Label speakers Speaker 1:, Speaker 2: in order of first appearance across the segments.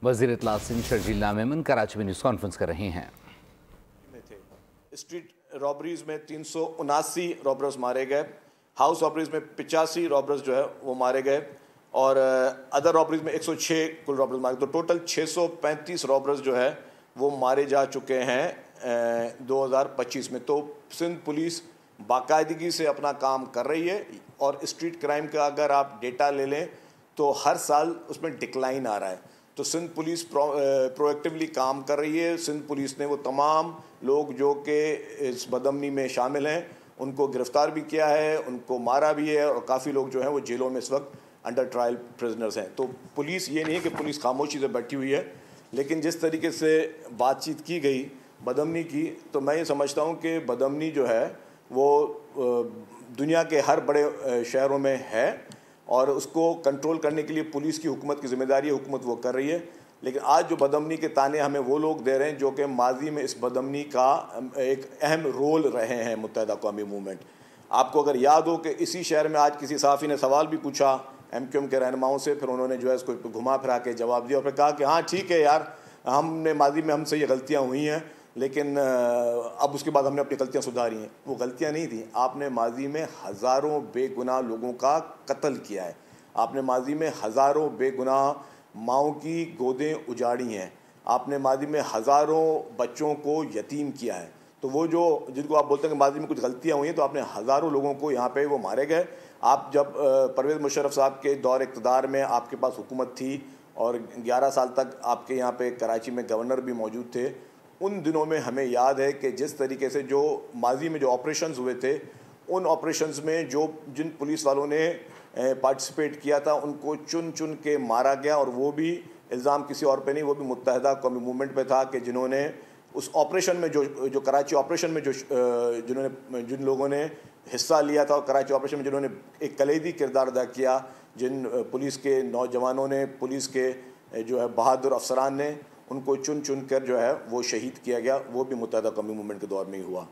Speaker 1: वज़ीर इत्तलात सिंध शर्जील मेमन कराची में news conference कर रहे हैं।
Speaker 2: स्ट्रीट रॉबरीज में 379 रॉबर्स मारे गए, हाउस रॉबरीज में 85 रॉबर्स जो है वो मारे गए और अदर रॉबरीज में 106 कुल रॉबर्स मारे। तो टोटल 635 रॉबर्स जो है वो मारे जा चुके हैं 2025 में। तो सिंध पुलिस बाकायदगी से अपना काम कर रही है और स्ट्रीट क्राइम का अगर आप डेटा ले लें तो हर साल उसमें डिक्लाइन आ रहा है। तो सिंध पुलिस प्रोएक्टिवली काम कर रही है। सिंध पुलिस ने वो तमाम लोग जो कि इस बदअमनी में शामिल हैं उनको गिरफ़्तार भी किया है, उनको मारा भी है और काफ़ी लोग जो हैं वो जेलों में इस वक्त अंडर ट्रायल प्रिजनर्स हैं। तो पुलिस ये नहीं है कि पुलिस खामोशी से बैठी हुई है, लेकिन जिस तरीके से बातचीत की गई बदअमनी की, तो मैं ये समझता हूँ कि बदअमनी जो है वो दुनिया के हर बड़े शहरों में है और उसको कंट्रोल करने के लिए पुलिस की हुकूमत की ज़िम्मेदारी है, हुकूमत वो कर रही है। लेकिन आज जो बदअमनी के ताने हमें वो लोग दे रहे हैं जो कि माजी में इस बदअमनी का एक अहम रोल रहे हैं मुत्तहिदा कौमी मूवमेंट। आपको अगर याद हो कि इसी शहर में आज किसी सहाफ़ी ने सवाल भी पूछा MQM के रहनुमाओं से, फिर उन्होंने जो है इसको घुमा फिरा के जवाब दिया और फिर कहा कि हाँ ठीक है यार, हमने माजी में हमसे ये गलतियाँ हुई हैं, लेकिन अब उसके बाद हमने अपनी गलतियाँ सुधारी हैं। वो गलतियाँ नहीं थी, आपने माजी में हज़ारों बेगुनाह लोगों का कत्ल किया है, आपने माजी में हज़ारों बेगुनाह माओं की गोदें उजाड़ी हैं, आपने माजी में हज़ारों बच्चों को यतीम किया है। तो वो जो जिनको आप बोलते हैं कि माजी में कुछ गलतियाँ हुई हैं, तो आपने हज़ारों लोगों को यहाँ पे वो मारे गए। आप जब परवेज़ मुशर्रफ साहब के दौर इक़्तिदार में आपके पास हुकूमत थी और 11 साल तक आपके यहाँ पे कराची में गवर्नर भी मौजूद थे, उन दिनों में हमें याद है कि जिस तरीके से जो माजी में जो ऑपरेशंस हुए थे, उन ऑपरेशंस में जिन पुलिस वालों ने पार्टिसिपेट किया था उनको चुन चुन के मारा गया और वो भी इल्ज़ाम किसी और पे नहीं, वो भी मुत्तहिदा कौमी मूवमेंट पे था कि जिन्होंने उस ऑपरेशन में जो कराची ऑपरेशन में जिन लोगों ने हिस्सा लिया था और कराची ऑपरेशन में जिन्होंने एक कलीदी किरदार अदा किया, जिन पुलिस के नौजवानों ने, पुलिस के जो है बहादुर अफसरान ने, उनको चुन चुन कर जो है वो शहीद किया गया। वो भी मुत्तहिदा कौमी मूवमेंट के दौर में ही हुआ।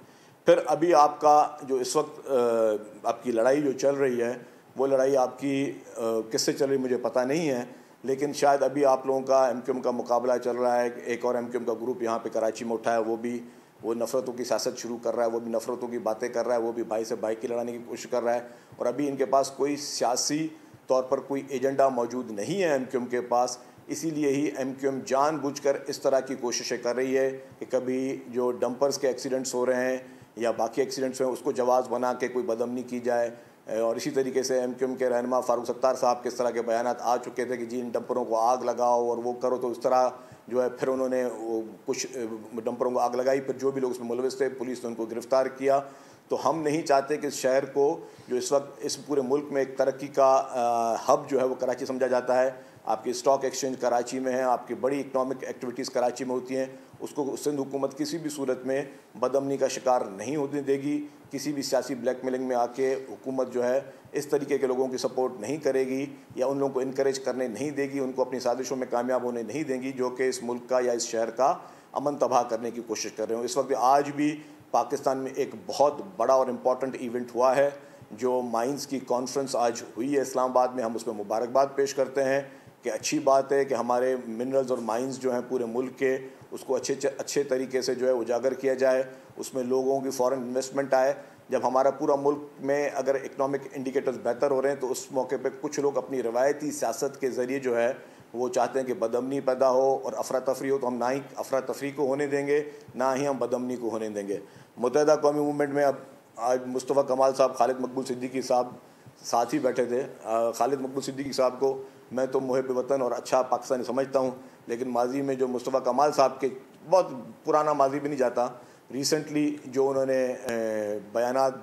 Speaker 2: फिर अभी आपका जो इस वक्त आपकी लड़ाई जो चल रही है, वो लड़ाई आपकी किससे चल रही मुझे पता नहीं है, लेकिन शायद अभी आप लोगों का MQM का मुकाबला चल रहा है। एक और MQM का ग्रुप यहाँ पे कराची में उठा है, वो नफ़रतों की सियासत शुरू कर रहा है, वो भी नफ़रतों की बातें कर रहा है, वो भी भाई से भाई की लड़ाने की कोशिश कर रहा है। और अभी इनके पास कोई सियासी तौर पर कोई एजेंडा मौजूद नहीं है MQM के पास, इसीलिए ही MQM जानबूझकर इस तरह की कोशिशें कर रही है कि कभी जो डंपर्स के एक्सीडेंट्स हो रहे हैं या बाकी एक्सीडेंट्स हैं उसको जवाज़ बना के कोई बदअमनी की जाए। और इसी तरीके से MQM के रहनुमा फ़ारूक सत्तार साहब के इस तरह के बयानात आ चुके थे कि जी इन डंपरों को आग लगाओ और वो करो, तो इस तरह जो है फिर उन्होंने कुछ डंपरों को आग लगाई, फिर जो भी लोग उसमें मुलविस थे पुलिस ने उनको गिरफ़्तार किया। तो हम नहीं चाहते कि इस शहर को, जो इस वक्त इस पूरे मुल्क में एक तरक्की का हब जो है वो कराची समझा जाता है, आपकी स्टॉक एक्सचेंज कराची में है, आपकी बड़ी इकनॉमिक एक्टिविटीज़ कराची में होती हैं, उसको सिंध हुकूमत किसी भी सूरत में बदअमनी का शिकार नहीं होने देगी। किसी भी सियासी ब्लैकमेलिंग में आके हुकूमत जो है इस तरीके के लोगों की सपोर्ट नहीं करेगी या उन लोगों को इनकरेज करने नहीं देगी, उनको अपनी साजिशों में कामयाब होने नहीं देंगी जो कि इस मुल्क का या इस शहर का अमन तबाह करने की कोशिश कर रहे हो। इस वक्त आज भी पाकिस्तान में एक बहुत बड़ा और इम्पॉर्टेंट इवेंट हुआ है, जो माइंस की कॉन्फ्रेंस आज हुई है इस्लामाबाद में। हम उसमें मुबारकबाद पेश करते हैं कि अच्छी बात है कि हमारे मिनरल्स और माइंस जो हैं पूरे मुल्क के, उसको अच्छे तरीके से जो है उजागर किया जाए, उसमें लोगों की फ़ॉरेन इन्वेस्टमेंट आए। जब हमारा पूरा मुल्क में अगर इकनॉमिक इंडिकेटर्स बेहतर हो रहे हैं तो उस मौके पे कुछ लोग अपनी रवायती सियासत के ज़रिए जो है वो चाहते हैं कि बदअमनी पैदा हो और अफरा तफरी हो। तो हम ना ही अफरा तफरी को होने देंगे, ना ही हम बदअमनी को होने देंगे। मुत्तहिदा कौमी मूवमेंट में अब आज मुस्तफ़ा कमाल साहब, खालिद मकबूल सिद्दीकी साहब साथ ही बैठे थे। खालिद मकबूल सिद्दीकी साहब को मैं तो मुहिब वतन और अच्छा पाकिस्तानी समझता हूँ, लेकिन माजी में जो मुस्तफ़ा कमाल साहब के बहुत पुराना माजी भी नहीं जाता, रिसेंटली जो उन्होंने बयानात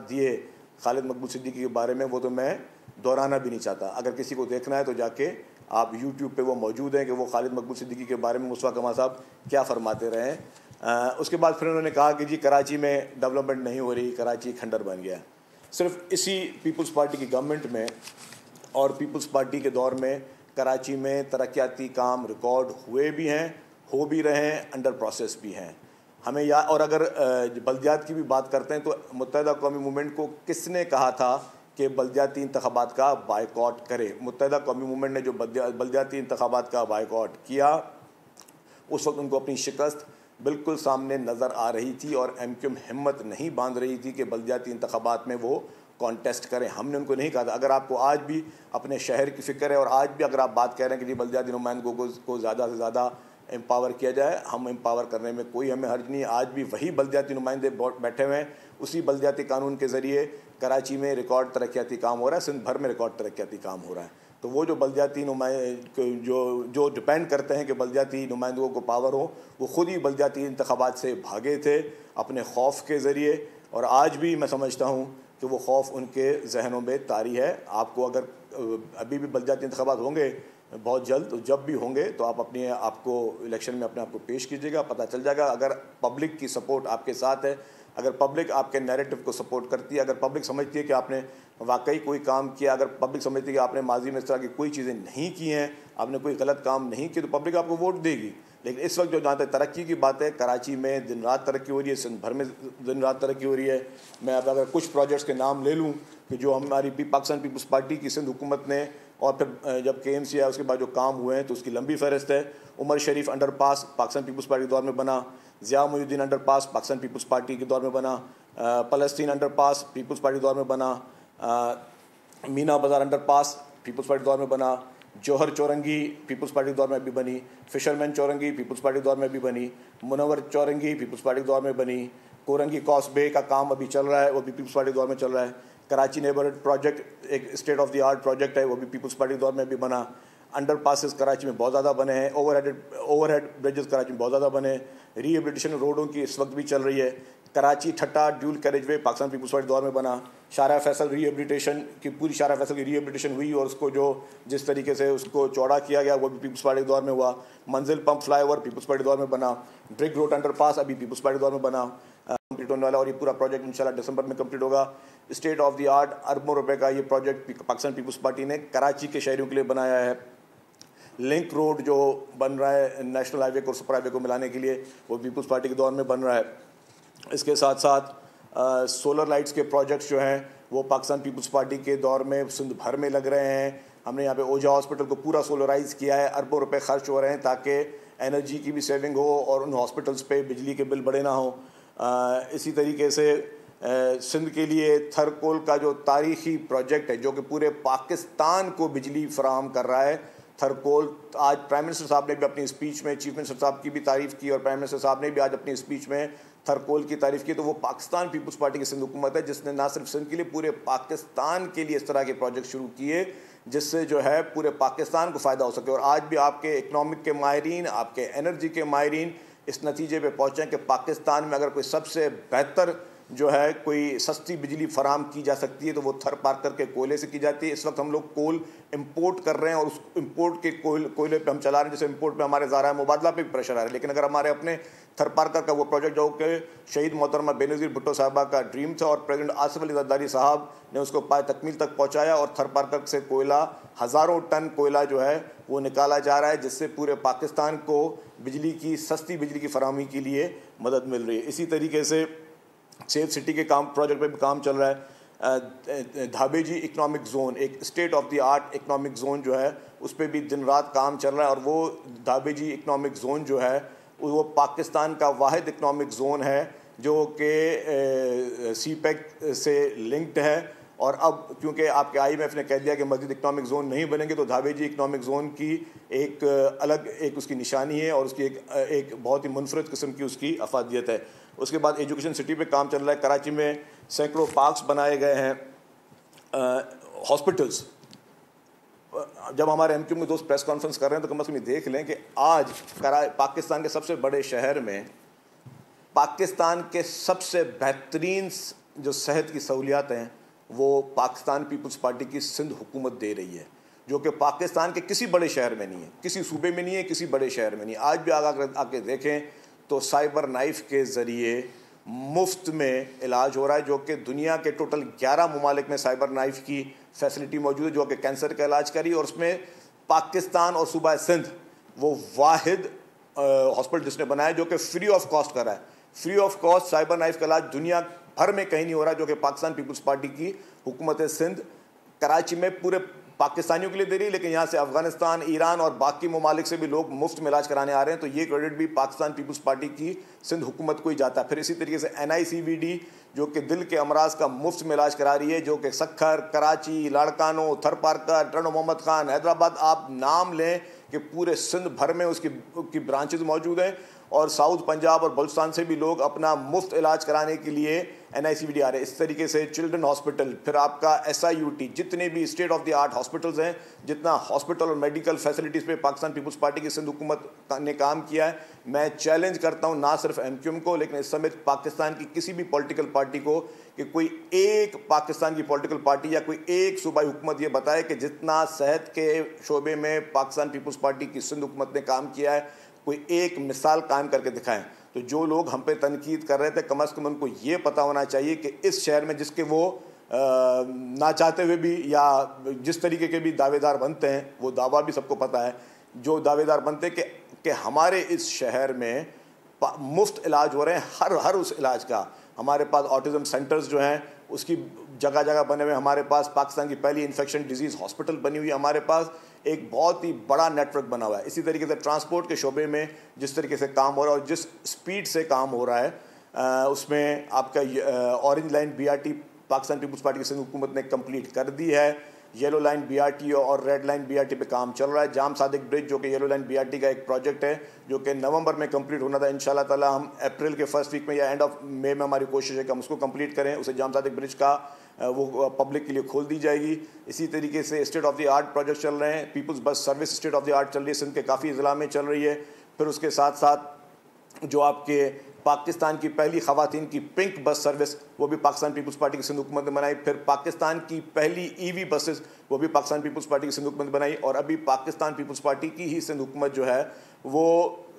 Speaker 2: दिए खालिद मकबूल सिद्दीकी के बारे में, वो तो मैं दोहराना भी नहीं चाहता। अगर किसी को देखना है तो जाके आप YouTube पे वो मौजूद हैं कि वो खालिद मकबूल सिद्दीकी के बारे में मुस्तफ़ा कमाल साहब क्या फरमाते रहे हैं। उसके बाद फिर उन्होंने कहा कि जी कराची में डेवलपमेंट नहीं हो रही, कराची खंडर बन गया। सिर्फ इसी पीपल्स पार्टी की गवर्नमेंट में और पीपल्स पार्टी के दौर में कराची में तरक्याती काम रिकॉर्ड हुए भी हैं, हो भी रहे हैं, अंडर प्रोसेस भी हैं। हमें और अगर बल्दियात की भी बात करते हैं तो मुत्तहिदा कौमी मूवमेंट को किसने कहा था कि बलदियाती इंतखाबात का बायकॉट करे। मुत्तहिदा कौमी मूवमेंट ने जो बलदियाती इंतखाबात का बायकॉट किया, उस वक्त उनको अपनी शिकस्त बिल्कुल सामने नज़र आ रही थी और MQM हिम्मत नहीं बांध रही थी कि बलदियाती इंतखाबात में वो कॉन्टेस्ट करें। हमने उनको नहीं कहा था। अगर आपको आज भी अपने शहर की फ़िक्र है और आज भी अगर आप बात कह रहे हैं कि जी बलदियाती नुमाइंदों को ज़्यादा से ज़्यादा एम्पावर किया जाए, हम एम्पावर करने में कोई हमें हर्ज नहीं। आज भी वही बलदियाती नुमाइंदे बैठे हुए हैं, उसी बलदियाती कानून के ज़रिए कराची में रिकॉर्ड तरक्याती काम हो रहा है, सिंध भर में रिकॉर्ड तरक्याती काम हो रहा है। तो वो जो बलदियाती जो डिपेंड करते हैं कि बलदियाती नुमाइंदों को पावर हो, वो ख़ुद ही बलदियाती इंतखाबात से भागे थे अपने खौफ के ज़रिए, और आज भी मैं समझता हूँ कि वो खौफ उनके जहनों में तारी है। आपको अगर अभी भी बलदियाती इंतखाबात होंगे बहुत जल्द, तो जब भी होंगे तो आप अपने आपको इलेक्शन में अपने आप को पेश कीजिएगा, पता चल जाएगा। अगर पब्लिक की सपोर्ट आपके साथ है, अगर पब्लिक आपके नैरेटिव को सपोर्ट करती है, अगर पब्लिक समझती है कि आपने वाकई कोई काम किया, अगर पब्लिक समझती है कि आपने माजी में इस तरह की कोई चीज़ें नहीं की हैं, आपने कोई गलत काम नहीं किया, तो पब्लिक आपको वोट देगी। लेकिन इस वक्त जो जहाँ तक तरक्की की बात है, कराची में दिन रात तरक्की हो रही है, सिंध भर में दिन रात तरक्की हो रही है। मैं अब अगर कुछ प्रोजेक्ट्स के नाम ले लूँ कि जो हमारी पाकिस्तान पीपल्स पार्टी की सिंध हुकूमत ने, और फिर जब KMC आया उसके बाद जो काम हुए हैं, तो उसकी लंबी फहरिस्त है। उमर शरीफ अंडरपास पाकिस्तान पीपल्स पार्टी के दौर में बना, ज़िया मुहिउद्दीन अंडरपास पाकिस्तान पीपल्स पार्टी के दौर में बना, फ़लस्तीन अंडरपास पीपल्स पार्टी के दौर में बना, मीना बाज़ार अंडरपास पीपल्स पार्टी के दौर में बना, जौहर चौरंगी पीपल्स पार्टी के दौर में भी बनी, फिशरमैन चौरंगी पीपल्स पार्टी के दौर में भी बनी, मुनव्वर चौरंगी पीपल्स पार्टी के दौर में बनी, कोरंगी कॉस्बे का काम अभी चल रहा है, वो भी पीपल्स पार्टी के दौर में चल रहा है। कराची नेबरहुड प्रोजेक्ट एक state of the art project है, वो भी पीपल्स पार्टी के दौर में भी बना। अंडर पासिस कराची में बहुत ज़्यादा बने हैं, ओवरहेड ब्रिजेस कराची में बहुत ज़्यादा बने हैं। रीहेबिलिटेशन रोडों की इस वक्त भी चल रही है। कराची ठट्टा ड्यूल कैरेजवे पाकिस्तान पीपल्स पार्टी दौर में बना। शारा फैसल रीहेबिलिटेशन की पूरी शारा फैसल की रीहेबिलिटेशन हुई और उसको जो जिस तरीके से उसको चौड़ा किया गया वो भी पीपल्स पार्टी के दौर में हुआ। मंजिल पंप फ्लाईओवर पीपल्स पार्टी दौर में बना। ब्रिक रोड अंडरपास अभी पीपल्स पार्टी दौर में बना, कंप्लीट होने वाला, और ये पूरा प्रोजेक्ट इंशाल्लाह दिसंबर में कंप्लीट होगा। स्टेट ऑफ द आर्ट अरबों रुपए का ये प्रोजेक्ट पाकिस्तान पीपल्स पार्टी ने कराची के शहरियों के लिए बनाया है। लिंक रोड जो बन रहा है नेशनल हाईवे को और सुपर हाईवे को मिलाने के लिए, वो पीपल्स पार्टी के दौर में बन रहा है। इसके साथ साथ सोलर लाइट्स के प्रोजेक्ट्स जो हैं वो पाकिस्तान पीपल्स पार्टी के दौर में सिंध भर में लग रहे हैं। हमने यहाँ पे ओझा हॉस्पिटल को पूरा सोलराइज़ किया है, अरबों रुपए खर्च हो रहे हैं ताकि एनर्जी की भी सेविंग हो और उन हॉस्पिटल्स पे बिजली के बिल बड़े ना हो। इसी तरीके से सिंध के लिए थरकोल का जो तारीख़ी प्रोजेक्ट है जो कि पूरे पाकिस्तान को बिजली फराहम कर रहा है, थरकोल, आज प्राइम मिनिस्टर साहब ने भी अपनी स्पीच में, चीफ मिनिस्टर साहब की भी तारीफ़ की और प्राइम मिनिस्टर साहब ने भी आज अपनी स्पीच में थरकोल की तारीफ़ की। तो वो पाकिस्तान पीपल्स पार्टी की सिंध हुकूमत है जिसने ना सिर्फ सिंध के लिए पूरे पाकिस्तान के लिए इस तरह के प्रोजेक्ट शुरू किए जिससे जो है पूरे पाकिस्तान को फ़ायदा हो सके। और आज भी आपके इकनॉमिक के माहिरीन, आपके एनर्जी के माहिरीन इस नतीजे पे पहुँचे कि पाकिस्तान में अगर कोई सबसे बेहतर जो है कोई सस्ती बिजली फराम की जा सकती है तो वो थर पार्कर के कोयले से की जाती है। इस वक्त हम लोग कोल इंपोर्ट कर रहे हैं और उस इंपोर्ट के कोयले पे हम चला रहे हैं, जैसे इंपोर्ट पे हमारे ज़ारा मुबादला पे भी प्रेशर आ रहा है। लेकिन अगर हमारे अपने थर पार्कर का वो प्रोजेक्ट जो कि शहीद मोहतरमा बेनज़ीर भुट्टो साहबा का ड्रीम था और प्रेसिडेंट आसिफ अली ज़रदारी साहब ने उसको पाए तकमील तक पहुँचाया और थर पार्कर से कोयला, हज़ारों टन कोयला जो है वो निकाला जा रहा है जिससे पूरे पाकिस्तान को बिजली की, सस्ती बिजली की फराहमी के लिए मदद मिल रही है। इसी तरीके से सेफ सिटी के काम प्रोजेक्ट पे भी काम चल रहा है। धाबेजी इकनॉमिक जोन एक state of the art economic zone जो है उस पर भी दिन रात काम चल रहा है और वो धाबेजी इकनॉमिक जोन जो है वो पाकिस्तान का वाहिद इकनॉमिक जोन है जो कि सीपेक से लिंक्ड है। और अब क्योंकि आपके IMF ने कह दिया कि मज़ीद इकनॉमिक जोन नहीं बनेंगे तो धाबेजी इकनॉमिक जोन की एक अलग एक उसकी निशानी है और उसकी एक बहुत ही मुनफरद किस्म की उसकी अफादियत है। उसके बाद एजुकेशन सिटी पे काम चल रहा है। कराची में सैकड़ों पार्क्स बनाए गए हैं, हॉस्पिटल्स। जब हमारे MQM के दोस्त प्रेस कॉन्फ्रेंस कर रहे हैं तो कम से कम देख लें कि आज पाकिस्तान के सबसे बड़े शहर में पाकिस्तान के सबसे बेहतरीन जो सेहत की सहूलियात हैं वो पाकिस्तान पीपल्स पार्टी की सिंध हुकूमत दे रही है, जो कि पाकिस्तान के किसी बड़े शहर में नहीं है, किसी सूबे में नहीं है, किसी बड़े शहर में नहीं है। आज भी आके देखें तो साइबर नाइफ के ज़रिए मुफ्त में इलाज हो रहा है, जो कि दुनिया के टोटल 11 ममालिक में साइबर नाइफ की फैसिलिटी मौजूद है जो कि कैंसर का इलाज करी। और उसमें पाकिस्तान और सूबा सिंध वो वाहिद हॉस्पिटल जिसने बनाया जो कि फ्री ऑफ कॉस्ट कर रहा है। Free of cost cyber knife का इलाज दुनिया भर में कहीं नहीं हो रहा, जो कि पाकिस्तान पीपल्स पार्टी की हुकूमत सिंध कराची में पूरे पाकिस्तानियों के लिए दे रही है, लेकिन यहाँ से अफगानिस्तान, ईरान और बाकी ममालिक से भी लोग मुफ्त में इलाज कराने आ रहे हैं। तो ये क्रेडिट भी पाकिस्तान पीपल्स पार्टी की सिंध हुकूमत को ही जाता है। फिर इसी तरीके से NICVD जो कि दिल के अमराज का मुफ्त में इलाज करा रही है, जो कि सखर, कराची, लाड़कानो, थरपारकर, टर्नो मोहम्मद खान, हैदराबाद, आप नाम लें कि पूरे सिंध भर में उसकी ब्रांचेज मौजूद हैं। और साउथ पंजाब और बलूचिस्तान से भी लोग अपना मुफ्त इलाज कराने के लिए NICVD आ रहे हैं। इस तरीके से चिल्ड्रन हॉस्पिटल, फिर आपका SIUT, जितने भी state of the art hospitals हैं, जितना हॉस्पिटल और मेडिकल फैसिलिटीज़ पे पाकिस्तान पीपल्स पार्टी की सिंध हुकूमत ने काम किया है। मैं चैलेंज करता हूँ ना सिर्फ MQM को, लेकिन इस समय पाकिस्तान की किसी भी पॉलिटिकल पार्टी को कि कोई एक पाकिस्तान की पॉलिटिकल पार्टी या कोई एक सूबाई हुकूमत ये बताए कि जितना सेहत के शोबे में पाकिस्तान पीपल्स पार्टी की सिंध हुकूमत ने काम किया है, कोई एक मिसाल कायम करके दिखाएं। तो जो लोग हम पे तनकीद कर रहे थे, कम अज़ कम उनको ये पता होना चाहिए कि इस शहर में जिसके वो ना चाहते हुए भी या जिस तरीके के भी दावेदार बनते हैं, वो दावा भी सबको पता है, जो दावेदार बनते हैं कि हमारे इस शहर में मुफ्त इलाज हो रहे हैं, हर उस इलाज का। हमारे पास ऑटिज़म सेंटर्स जो हैं उसकी जगह जगह बने हुए, हमारे पास पाकिस्तान की पहली इन्फेक्शन डिजीज़ हॉस्पिटल बनी हुई है, हमारे पास एक बहुत ही बड़ा नेटवर्क बना हुआ है। इसी तरीके से ट्रांसपोर्ट के शोबे में जिस तरीके से काम हो रहा है और जिस स्पीड से काम हो रहा है, उसमें आपका orange line BRT Pakistan Peoples Party की सिंध हुकूमत ने कंप्लीट कर दी है। येलो लाइन BRT और रेड लाइन BRT पे काम चल रहा है। जाम सादिक ब्रिज जो कि येलो लाइन BRT का एक प्रोजेक्ट है, जो कि नवंबर में कंप्लीट होना था, इंशाल्लाह ताला हम अप्रैल के फर्स्ट वीक में या एंड ऑफ मई में हमारी कोशिश है कि हम उसको कंप्लीट करें। उसे जाम सादिक ब्रिज का वो पब्लिक के लिए खोल दी जाएगी। इसी तरीके से state of the art project चल रहे हैं। Peoples bus service state of the art चल रही है, सिंध के काफ़ी ज़िला में चल रही है। फिर उसके साथ साथ जो आपके पाकिस्तान की पहली ख़वातीन की पिंक बस सर्विस, वो भी पाकिस्तान पीपल्स पार्टी की सिंध हुकूमत ने बनाई। फिर पाकिस्तान की पहली EV बसेस, वो भी पाकिस्तान पीपल्स पार्टी की सिंध हुकूमत ने बनाई। और अभी पाकिस्तान पीपल्स पार्टी की ही सिंध हुकूमत जो है वो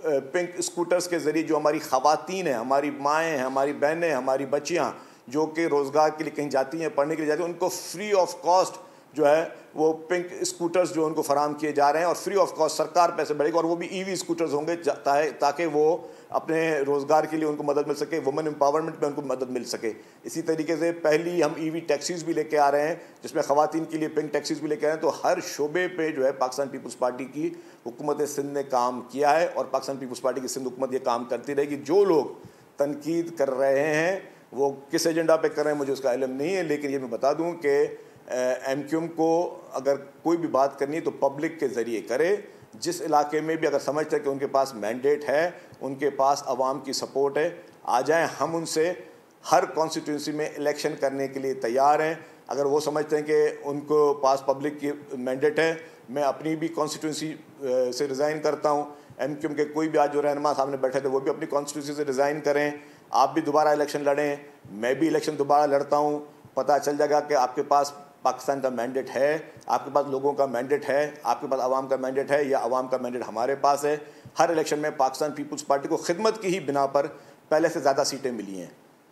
Speaker 2: पिंक स्कूटर्स के ज़रिए जो हमारी ख़वातीन हैं, हमारी माएँ हैं, हमारी बहनें, हमारी बच्चियाँ जो कि रोज़गार के लिए कहीं जाती हैं, पढ़ने के लिए जाती हैं, उनको फ्री ऑफ कॉस्ट जो है वो पिंक स्कूटर्स जो उनको फराम किए जा रहे हैं। और फ्री ऑफ कॉस्ट सरकार पैसे बढ़ेगी और वो भी EV स्कूटर्स होंगे, ताकि वो अपने रोज़गार के लिए उनको मदद मिल सके, वुमेन एम्पावरमेंट में उनको मदद मिल सके। इसी तरीके से पहली हम EV टैक्सीज़ भी लेके आ रहे हैं, जिसमें ख़वातीन के लिए पिंक टैक्सीज़ भी लेके आ रहे हैं। तो हर शोबे पे जो है पाकिस्तान पीपल्स पार्टी की हुकूमत सिंध ने काम किया है और पाकिस्तान पीपल्स पार्टी की सिंध हुकूमत ये काम करती रहेगी। जो लोग तनकीद कर रहे हैं वो किस एजेंडा पे कर रहे हैं मुझे उसका इल्म नहीं है, लेकिन ये मैं बता दूं कि MQM को अगर कोई भी बात करनी है तो पब्लिक के ज़रिए करे। जिस इलाके में भी अगर समझते हैं कि उनके पास मैंडेट है, उनके पास आवाम की सपोर्ट है, आ जाएं। हम उनसे हर कॉन्स्टिट्यूंसी में इलेक्शन करने के लिए तैयार हैं। अगर वो समझते हैं कि उनको पास पब्लिक की मैंडेट है, मैं अपनी भी कॉन्स्टिट्यूंसी से रिज़ाइन करता हूँ। MQM के कोई भी आज जो रहनुमा सामने बैठे थे वो भी अपनी कॉन्स्टिट्यूंसी से रिज़ाइन करें। आप भी दोबारा इलेक्शन लड़ें, मैं भी इलेक्शन दोबारा लड़ता हूँ। पता चल जाएगा कि आपके पास पाकिस्तान का मैंडेट है, आपके पास लोगों का मैंडेट है, आपके पास आवाम का मैंडेट है या आवाम का मैंडेट हमारे पास है। हर इलेक्शन में पाकिस्तान पीपल्स पार्टी को खिदमत की ही बिना पर पहले से ज़्यादा सीटें मिली हैं।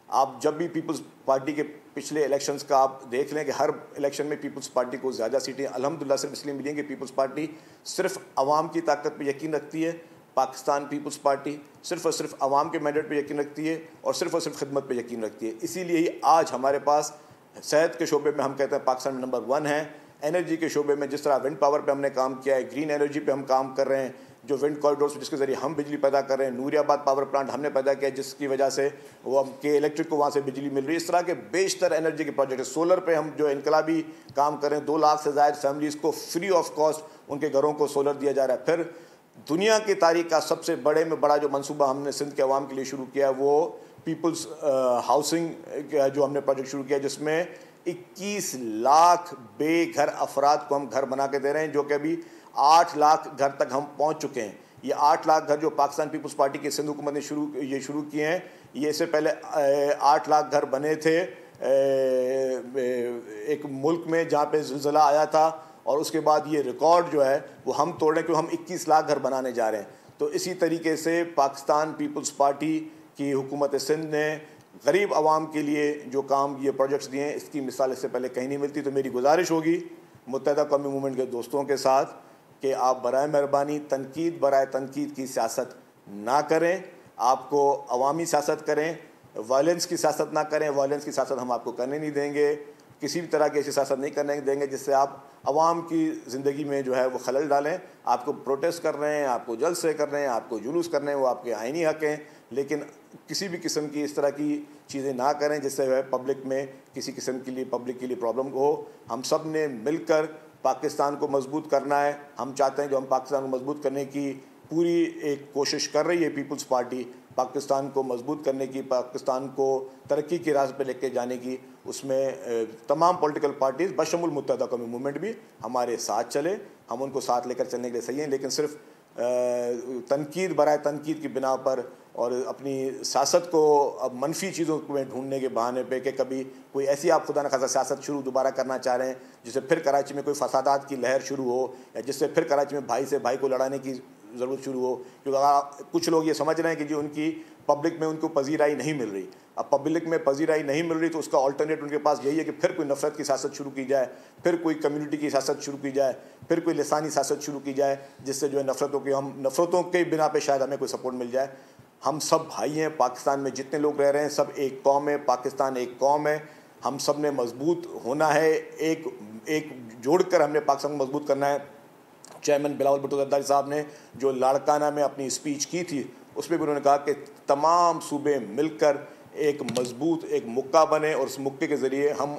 Speaker 2: आप जब भी पीपल्स पार्टी के पिछले इलेक्शंस का आप देख लें कि हर इलेक्शन में पीपल्स पार्टी को ज़्यादा सीटें अल्हम्दुलिल्लाह सिर्फ इसलिए मिली हैं कि पीपल्स पार्टी सिर्फ आवाम की ताकत पर यकीन रखती है। पाकिस्तान पीपल्स पार्टी सिर्फ और सिर्फ आवाम के मैंडेट पे यकीन रखती है और सिर्फ खिदमत पे यकीन रखती है। इसीलिए ही आज हमारे पास सेहत के शोबे में हम कहते हैं पाकिस्तान में नंबर 1 है। एनर्जी के शोबे में जिस तरह विंड पावर पे हमने काम किया है, ग्रीन एनर्जी पे हम काम कर रहे हैं, जो विंड कॉरिडोर्स जिसके ज़रिए हम बिजली पैदा कर रहे हैं, नूरियाबाद पावर प्लांट हमने पैदा किया जिसकी वजह से वो के इलेक्ट्रिक को वहाँ से बिजली मिल रही है। इस तरह के बेशतर एनर्जी के प्रोजेक्ट है। सोलर पे हम जो इनकलाबी काम कर रहे हैं, 2 लाख से ज़ायद फैमिलीज़ को फ्री ऑफ कॉस्ट उनके घरों को सोलर दिया जा रहा है। फिर दुनिया की तारीख का सबसे बड़े में बड़ा जो मंसूबा हमने सिंध के अवाम के लिए शुरू किया है वो पीपल्स हाउसिंग जो हमने प्रोजेक्ट शुरू किया, जिसमें 21 लाख बेघर अफराद को हम घर बना के दे रहे हैं, जो कि अभी 8 लाख घर तक हम पहुंच चुके हैं। ये 8 लाख घर जो पाकिस्तान पीपल्स पार्टी की सिंध हुकूमत ने शुरू किए हैं, ये इससे पहले 8 लाख घर बने थे एक मुल्क में जहाँ पे ज़िलज़ला आया था, और उसके बाद ये रिकॉर्ड जो है वो हम तोड़ रहे हैं क्योंकि हम 21 लाख घर बनाने जा रहे हैं। तो इसी तरीके से पाकिस्तान पीपल्स पार्टी की हुकूमत सिंध ने गरीब आवाम के लिए जो काम ये प्रोजेक्ट्स दिए हैं, इसकी मिसाल इससे पहले कहीं नहीं मिलती। तो मेरी गुजारिश होगी मुत्तहिदा कौमी मूवमेंट के दोस्तों के साथ कि आप बराए मेहरबानी तनकीद की सियासत ना करें, आपको अवामी सियासत करें। वायलेंस की सियासत ना करें, वायलेंस की सियासत हम आपको करने नहीं देंगे, किसी भी तरह की ऐसी सियासत नहीं करने देंगे जिससे आप आवाम की ज़िंदगी में जो है वो खलल डालें। आपको प्रोटेस्ट कर रहे हैं, आपको जलसे कर रहे हैं, आपको जुलूस कर रहे हैं, वो आपके आईनी हक हैं, लेकिन किसी भी किस्म की इस तरह की चीज़ें ना करें जिससे वह पब्लिक में किसी किस्म के लिए पब्लिक के लिए प्रॉब्लम हो। हम सब ने मिलकर पाकिस्तान को मजबूत करना है। हम चाहते हैं जो हम पाकिस्तान को मजबूत करने की पूरी एक कोशिश कर रही है पीपल्स पार्टी, पाकिस्तान को मजबूत करने की, पाकिस्तान को तरक्की की राह पे लेके जाने की, उसमें तमाम पॉलिटिकल पार्टीज़ बशमुल मुत्तहदा कौमी मूवमेंट भी हमारे साथ चले। हम उनको साथ लेकर चलने के लिए सही हैं, लेकिन सिर्फ तनकीद बराए तनकीद की बिना पर और अपनी सियासत को अब मनफी चीज़ों में ढूंढने के बहाने पे कि कभी कोई ऐसी आप खुदा न खासा सियासत शुरू दोबारा करना चाह रहे हैं जिससे फिर कराची में कोई फसादात की लहर शुरू हो या जिससे फिर कराची में भाई से भाई को लड़ाने की ज़रूरत शुरू हो। क्योंकि अगर कुछ लोग ये समझ रहे हैं कि जी उनकी पब्लिक में उनको पजीराई नहीं मिल रही, अब पब्लिक में पजीराई नहीं मिल रही तो उसका अल्टरनेट उनके पास यही है कि फिर कोई नफरत की सियासत शुरू की जाए, फिर कोई कम्युनिटी की सियासत शुरू की जाए, फिर कोई लिसानी सियासत शुरू की जाए जिससे जो है नफरतों के बिना पे शायद हमें कोई सपोर्ट मिल जाए। हम सब भाई हैं, पाकिस्तान में जितने लोग रह रहे हैं सब एक कौम है, पाकिस्तान एक कौम है। हम सब ने मजबूत होना है, एक जोड़कर हमने पाकिस्तान को मजबूत करना है। चेयरमैन बिलावल भुट्टो जरदारी साहब ने जो लाड़काना में अपनी स्पीच की थी उसमें भी उन्होंने कहा कि तमाम सूबे मिलकर एक मजबूत एक मुक्का बने और उस मुक्के के ज़रिए हम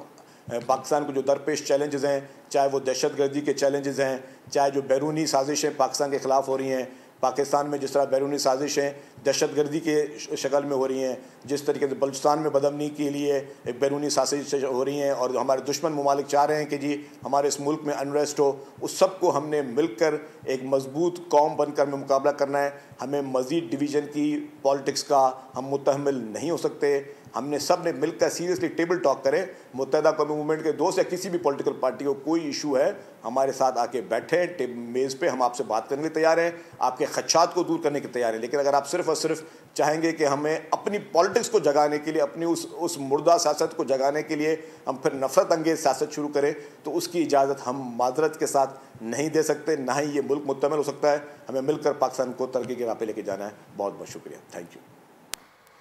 Speaker 2: पाकिस्तान को जो दरपेश चैलेंजेस हैं, चाहे वो दहशतगर्दी के चैलेंजेस हैं, चाहे जो बैरूनी साजिशें पाकिस्तान के ख़िलाफ़ हो रही हैं, पाकिस्तान में जिस तरह बैरूनी साजिशें दहशतगर्दी के शक्ल में हो रही हैं, जिस तरीके से बलूचिस्तान में बदअमनी के लिए एक बैरूनी साजिशें हो रही हैं और हमारे दुश्मन ममालिक चाह रहे हैं कि जी हमारे इस मुल्क में अनरेस्ट हो, उस सब को हमने मिलकर एक मजबूत कौम बनकर हमें मुकाबला करना है। हमें मज़ीद डिवीज़न की पॉलिटिक्स का हम मुतहम्मिल नहीं हो सकते। हमने सब ने मिलकर सीरियसली टेबल टॉक करें, मुत्तहदा कौमी मूवमेंट के दोस्त या किसी भी पॉलिटिकल पार्टी को कोई इशू है हमारे साथ आके बैठे मेज़ पे, हम आपसे बात करने के लिए तैयार हैं, आपके खदशात को दूर करने के तैयार हैं। लेकिन अगर आप सिर्फ और सिर्फ चाहेंगे कि हमें अपनी पॉलिटिक्स को जगाने के लिए, अपनी उस मुर्दा सियासत को जगाने के लिए हम फिर नफरत अंगेज सियासत शुरू करें तो उसकी इजाज़त हम माजरत के साथ नहीं दे सकते, ना ही ये मुल्क मुकम्मल हो सकता है। हमें मिलकर पाकिस्तान को तरक्की के राह पे लेके जाना है। बहुत बहुत शुक्रिया, थैंक यू।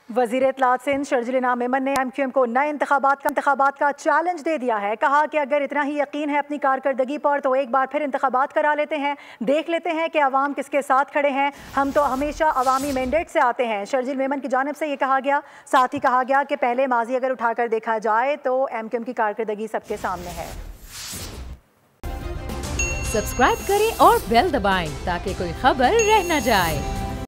Speaker 3: वज़ीर इत्तलात सिंध शर्जील इनाम मेमन ने MQM को नए इंतखाबात का चैलेंज दे दिया है। कहा कि अगर इतना ही यकीन है अपनी कारकर्दगी पर तो एक बार फिर इंतखाबात करा लेते हैं, देख लेते हैं कि अवाम किसके साथ खड़े हैं। हम तो हमेशा अवामी मैंडेट से आते हैं, शर्जील मेमन की जानिब से ये कहा गया। साथ ही कहा गया कि पहले माजी अगर उठाकर देखा जाए तो MQM की कारकर्दगी सबके सामने है।
Speaker 4: सब्सक्राइब करें और बेल दबाएं ताकि कोई खबर रह न जाए।